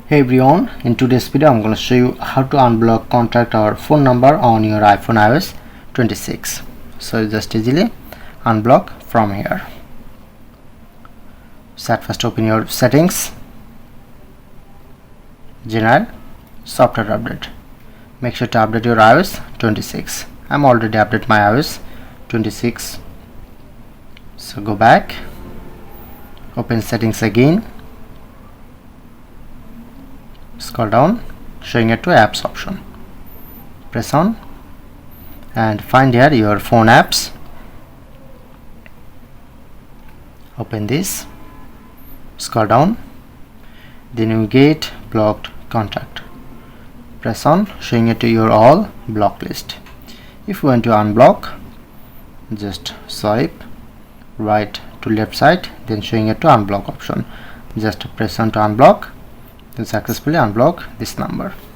Hey everyone, in today's video I'm going to show you how to unblock contact or phone number on your iPhone iOS 26. So just easily unblock from here. So at first open your settings, general, software update. Make sure to update your iOS 26. I'm already updated my iOS 26. So go back, open settings again, scroll down, showing it to apps option. Press on and find here your phone apps. Open this, scroll down, then you get blocked contact. Press on, showing it to your all block list. If you want to unblock, just swipe right to left side, then showing it to unblock option. Just press on to unblock, then successfully unblock this number.